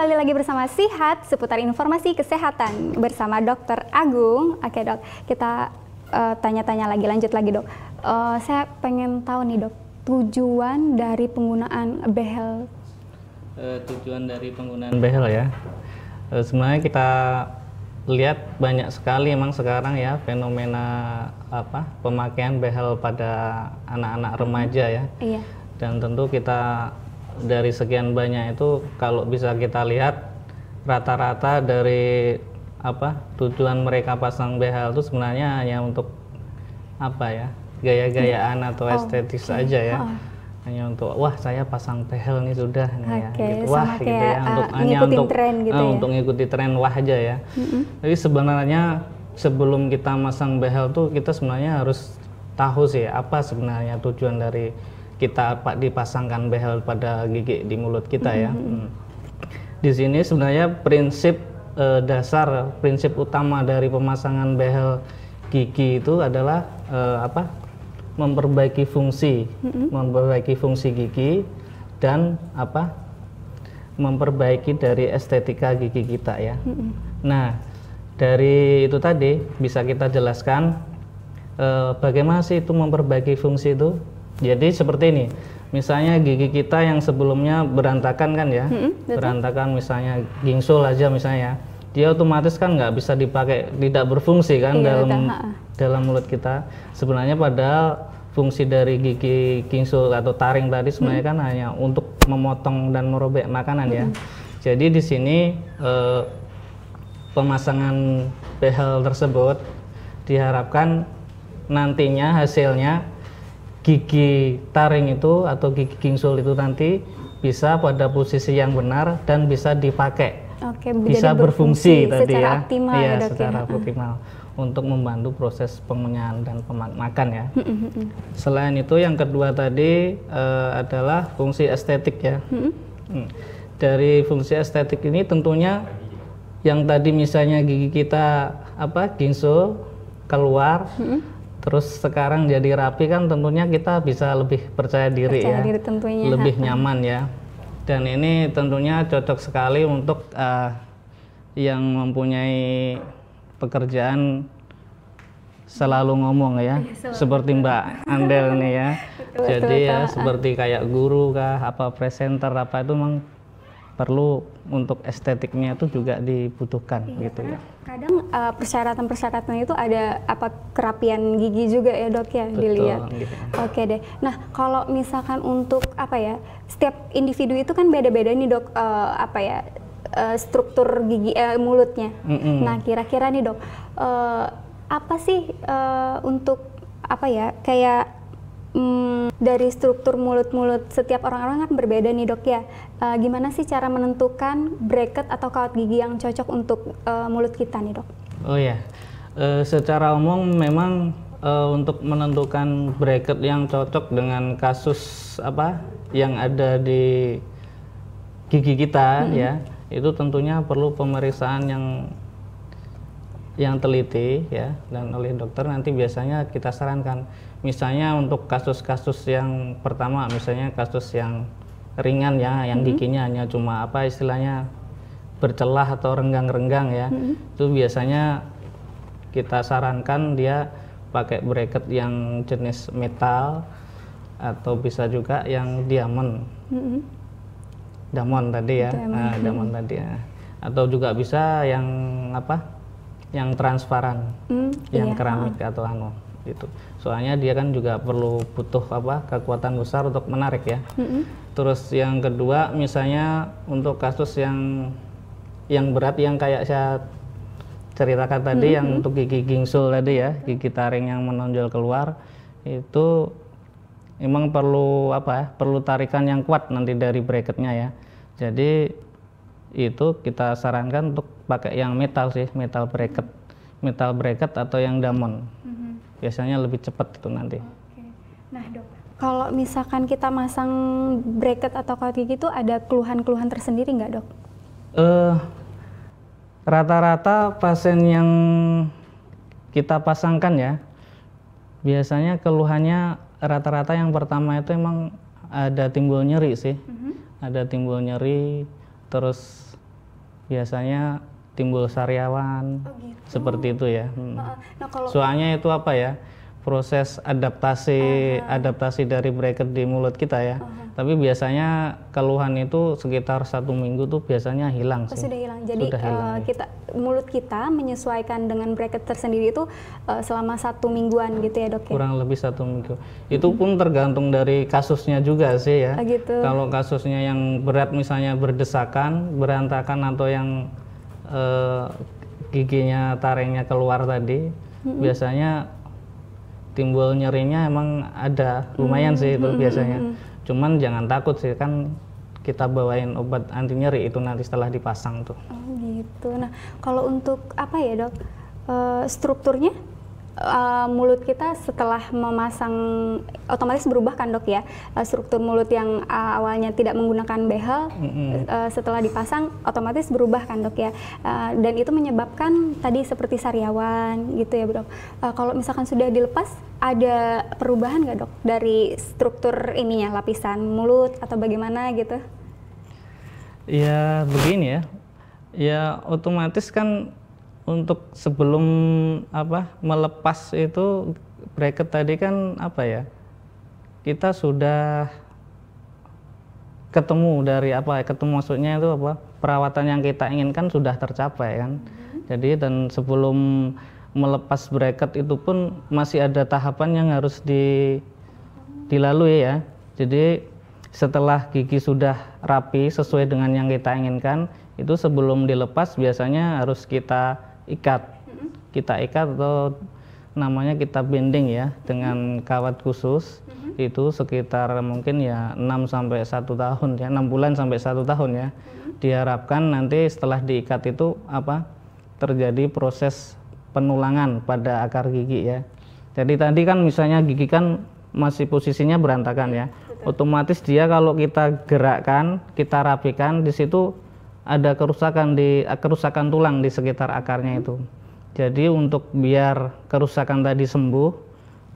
kembali lagi bersama Sihat seputar informasi kesehatan bersama Dr. Agung. Oke dok, kita tanya-tanya lagi, lanjut lagi dok. Saya pengen tahu nih dok, tujuan dari penggunaan behel. Tujuan dari penggunaan behel ya, sebenarnya kita lihat banyak sekali emang sekarang ya fenomena pemakaian behel pada anak-anak remaja ya. Iya. Dan tentu kita dari sekian banyak itu kalau bisa kita lihat rata-rata dari tujuan mereka pasang behel itu sebenarnya hanya untuk gaya-gayaan atau estetis aja ya. Hanya untuk wah saya pasang behel nih sudah nih ya gitu. Wah gitu ya, untuk tren gitu untuk ngikuti tren wah aja ya. Tapi sebenarnya sebelum kita masang behel tuh kita sebenarnya harus tahu sih apa sebenarnya tujuan dari kita dipasangkan behel pada gigi di mulut kita ya. Di sini sebenarnya prinsip dasar, prinsip utama dari pemasangan behel gigi itu adalah memperbaiki fungsi, memperbaiki fungsi gigi dan memperbaiki dari estetika gigi kita ya. Nah, dari itu tadi bisa kita jelaskan bagaimana sih itu memperbaiki fungsi itu. Jadi seperti ini, misalnya gigi kita yang sebelumnya berantakan kan ya, berantakan misalnya gingsul aja misalnya, dia otomatis kan nggak bisa dipakai, tidak berfungsi kan dalam mulut kita. Sebenarnya padahal fungsi dari gigi gingsul atau taring tadi sebenarnya kan hanya untuk memotong dan merobek makanan ya. Jadi di sini pemasangan behel tersebut diharapkan nantinya hasilnya gigi taring itu atau gigi gingsul itu nanti bisa pada posisi yang benar dan bisa dipakai. Oke, bisa berfungsi tadi ya. Optimal iya, ya, dok, secara optimal untuk membantu proses pengunyah dan makan ya. Selain itu yang kedua tadi adalah fungsi estetik ya. Dari fungsi estetik ini tentunya yang tadi misalnya gigi kita gingsul keluar, terus sekarang jadi rapi kan tentunya kita bisa lebih percaya diri tentunya. Lebih nyaman ya. Dan ini tentunya cocok sekali untuk yang mempunyai pekerjaan selalu ngomong ya, seperti Mbak Andel nih ya. Jadi ya seperti kayak guru kah, presenter itu memang perlu untuk estetiknya itu juga dibutuhkan gitu ya. Kadang persyaratan-persyaratan itu ada kerapian gigi juga ya dok ya. Betul, dilihat. Gitu. Oke deh. Nah kalau misalkan untuk setiap individu itu kan beda-beda nih dok struktur gigi mulutnya. Nah kira-kira nih dok apa sih untuk dari struktur mulut-mulut setiap orang-orang kan berbeda nih dok ya. Gimana sih cara menentukan bracket atau kawat gigi yang cocok untuk mulut kita nih dok? Oh ya, secara umum memang untuk menentukan bracket yang cocok dengan kasus yang ada di gigi kita ya, itu tentunya perlu pemeriksaan yang teliti ya, dan oleh dokter nanti biasanya kita sarankan. Misalnya untuk kasus-kasus yang pertama, misalnya kasus yang ringan ya, yang giginya hanya cuma istilahnya bercelah atau renggang-renggang ya, itu biasanya kita sarankan dia pakai bracket yang jenis metal atau bisa juga yang diamond, diamond tadi ya, diamond tadi ya, atau juga bisa yang yang transparan, yang keramik atau gitu. Soalnya dia kan juga butuh kekuatan besar untuk menarik ya. Terus yang kedua misalnya untuk kasus yang berat yang kayak saya ceritakan tadi, yang untuk gigi gingsul tadi ya, gigi taring yang menonjol keluar, itu memang perlu perlu tarikan yang kuat nanti dari bracketnya ya. Jadi itu kita sarankan untuk pakai yang metal sih, metal bracket atau yang diamond. Biasanya lebih cepat itu nanti. Nah dok, kalau misalkan kita masang bracket atau kawat gigi itu ada keluhan-keluhan tersendiri nggak dok? Rata-rata pasien yang kita pasangkan ya, biasanya keluhannya rata-rata yang pertama itu emang ada timbul nyeri sih, ada timbul nyeri, terus biasanya timbul sariawan, gitu. seperti itu ya. Nah, kalau soalnya itu apa ya, proses adaptasi dari bracket di mulut kita ya. Tapi biasanya keluhan itu sekitar 1 minggu tuh biasanya hilang sih. Sudah hilang. Jadi Sudah hilang, ya. Mulut kita menyesuaikan dengan bracket tersendiri itu selama 1 mingguan gitu ya dok ya? Kurang lebih 1 minggu. Itu pun tergantung dari kasusnya juga sih ya. Gitu. Kalau kasusnya yang berat misalnya berdesakan, berantakan atau yang giginya taringnya keluar tadi, biasanya timbul nyerinya emang ada, lumayan sih itu biasanya. Cuman jangan takut sih, kan kita bawain obat anti nyeri itu nanti setelah dipasang tuh. Oh gitu. Nah kalau untuk apa ya dok, strukturnya mulut kita setelah memasang otomatis berubah kan dok ya, struktur mulut yang awalnya tidak menggunakan behel setelah dipasang otomatis berubah kan dok ya, dan itu menyebabkan tadi seperti sariawan gitu ya dok. Kalau misalkan sudah dilepas ada perubahan nggak dok dari struktur ininya, lapisan mulut atau bagaimana gitu? Ya begini ya, ya otomatis kan untuk sebelum melepas itu bracket tadi kan kita sudah ketemu dari ketemu maksudnya itu perawatan yang kita inginkan sudah tercapai kan. Jadi dan sebelum melepas bracket itu pun masih ada tahapan yang harus dilalui ya. Jadi setelah gigi sudah rapi sesuai dengan yang kita inginkan, itu sebelum dilepas biasanya harus kita ikat atau namanya kita bending ya dengan kawat khusus. Itu sekitar mungkin ya 6 sampai 1 tahun ya, 6 bulan sampai 1 tahun ya. Diharapkan nanti setelah diikat itu terjadi proses penulangan pada akar gigi ya. Jadi tadi kan misalnya gigi kan masih posisinya berantakan ya. Otomatis dia kalau kita gerakkan, kita rapikan, di situ ada kerusakan tulang di sekitar akarnya itu. Jadi untuk biar kerusakan tadi sembuh,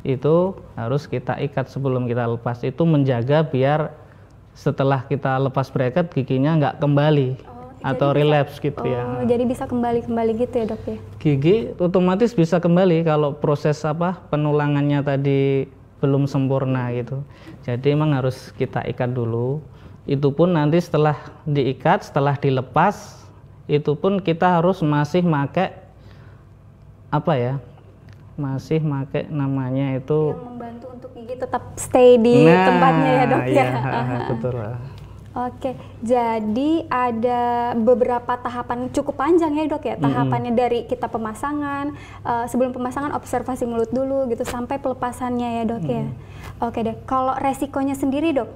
itu harus kita ikat sebelum kita lepas. Itu menjaga biar setelah kita lepas bracket giginya nggak kembali atau relapse gitu ya. Jadi bisa kembali gitu ya dok ya? Gigi otomatis bisa kembali kalau proses penulangannya tadi belum sempurna gitu. Jadi emang harus kita ikat dulu. Itu pun nanti setelah diikat, setelah dilepas, itu pun kita harus masih pakai masih pakai namanya itu yang membantu untuk gigi tetap stay di tempatnya ya dok ya. Betul. Oke, jadi ada beberapa tahapan cukup panjang ya dok ya, tahapannya dari kita pemasangan, sebelum pemasangan observasi mulut dulu gitu sampai pelepasannya ya dok ya. Oke deh, kalau resikonya sendiri dok?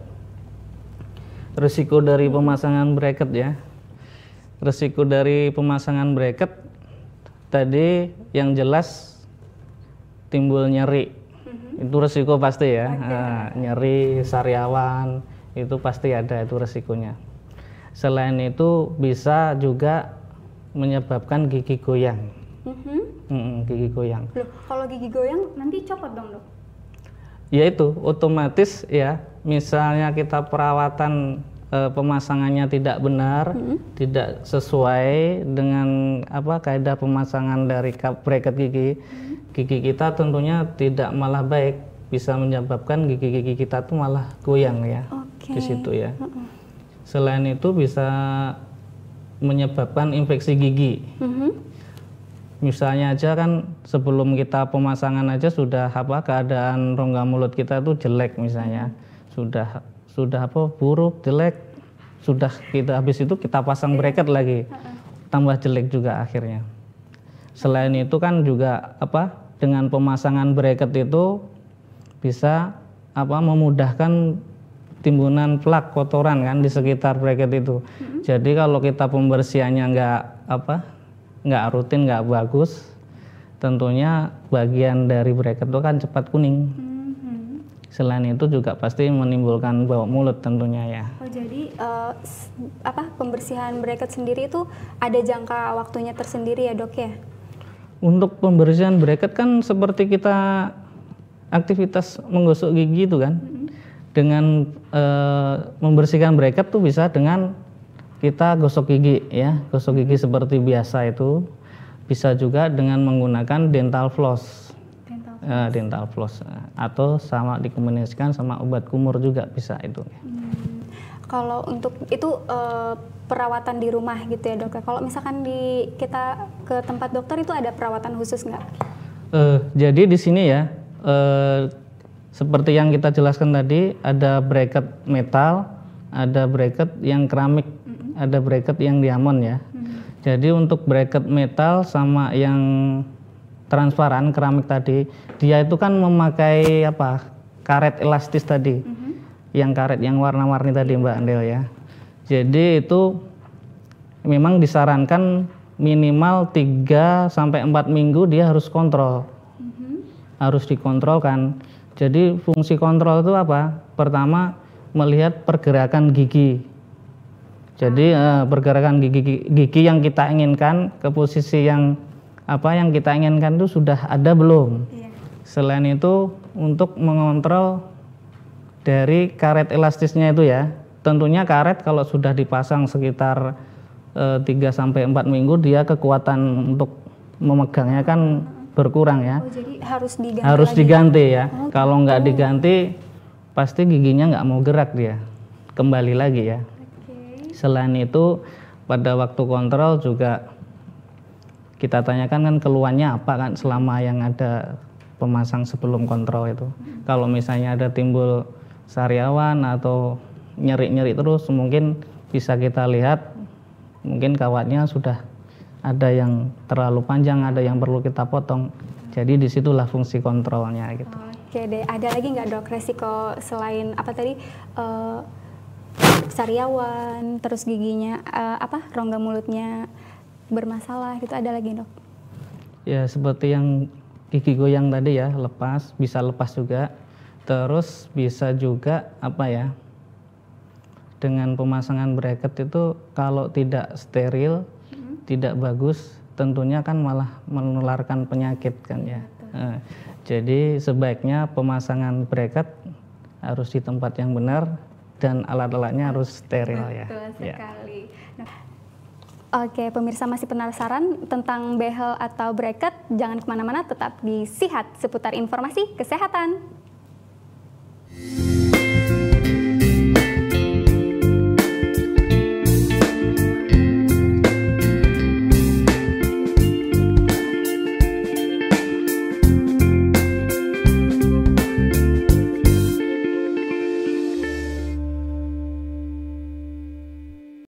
Resiko dari pemasangan bracket ya. Resiko dari pemasangan bracket tadi yang jelas timbul nyeri. Itu resiko pasti ya. Nyeri, sariawan, itu pasti ada itu resikonya. Selain itu bisa juga menyebabkan gigi goyang. Gigi goyang. Loh, kalau gigi goyang nanti copot dong dok? Ya itu otomatis ya, misalnya kita perawatan pemasangannya tidak benar, tidak sesuai dengan kaidah pemasangan dari bracket gigi, gigi kita tentunya tidak malah baik, bisa menyebabkan gigi-gigi kita tuh malah goyang ya. Di situ ya. Selain itu bisa menyebabkan infeksi gigi. Misalnya aja kan sebelum kita pemasangan aja sudah keadaan rongga mulut kita tuh jelek misalnya, sudah buruk, jelek, sudah kita habis itu kita pasang bracket lagi, tambah jelek juga akhirnya. Selain itu kan juga dengan pemasangan bracket itu bisa memudahkan timbunan plak kotoran kan di sekitar bracket itu. Jadi kalau kita pembersihannya nggak rutin, nggak bagus, tentunya bagian dari bracket itu kan cepat kuning. Selain itu juga pasti menimbulkan bau mulut tentunya ya. Jadi pembersihan bracket sendiri itu ada jangka waktunya tersendiri ya dok ya? Untuk pembersihan bracket kan seperti kita aktivitas menggosok gigi itu kan. Dengan membersihkan bracket tuh bisa dengan kita gosok gigi ya, gosok gigi seperti biasa itu. Bisa juga dengan menggunakan dental floss. Dental floss atau sama dikombinasikan sama obat kumur juga bisa itu. Kalau untuk itu perawatan di rumah gitu ya dok. Kalau misalkan kita ke tempat dokter itu ada perawatan khusus nggak? Jadi di sini ya seperti yang kita jelaskan tadi, ada bracket metal, ada bracket yang keramik, ada bracket yang diamond ya. Jadi untuk bracket metal sama yang transparan keramik tadi, dia itu kan memakai karet elastis tadi, yang karet yang warna-warni tadi Mbak Andel ya. Jadi itu memang disarankan minimal 3 sampai 4 minggu dia harus kontrol, harus dikontrolkan. Jadi fungsi kontrol itu apa? Pertama melihat pergerakan gigi. Jadi pergerakan gigi yang kita inginkan ke posisi yang yang kita inginkan itu sudah ada belum. Selain itu untuk mengontrol dari karet elastisnya itu ya, tentunya karet kalau sudah dipasang sekitar 3 sampai 4 minggu dia kekuatan untuk memegangnya kan berkurang ya. Jadi harus diganti ya. Kalau nggak diganti pasti giginya nggak mau gerak, dia kembali lagi ya. Selain itu pada waktu kontrol juga kita tanyakan kan keluhannya apa kan selama yang ada pemasang sebelum kontrol itu. Kalau misalnya ada timbul sariawan atau nyeri-nyeri terus, mungkin bisa kita lihat mungkin kawatnya sudah ada yang terlalu panjang, ada yang perlu kita potong. Jadi disitulah fungsi kontrolnya gitu. Oke deh, ada lagi nggak dok resiko selain sariawan, terus giginya rongga mulutnya bermasalah gitu, ada lagi dok? Ya seperti yang gigi goyang tadi ya, bisa lepas juga. Terus bisa juga dengan pemasangan bracket itu kalau tidak steril, tidak bagus, tentunya kan malah menularkan penyakit kan ya. Jadi sebaiknya pemasangan bracket harus di tempat yang benar dan alat-alatnya harus steril ya. Betul sekali. Oke, pemirsa masih penasaran tentang behel atau bracket? Jangan kemana-mana, tetap di Sihat seputar informasi kesehatan.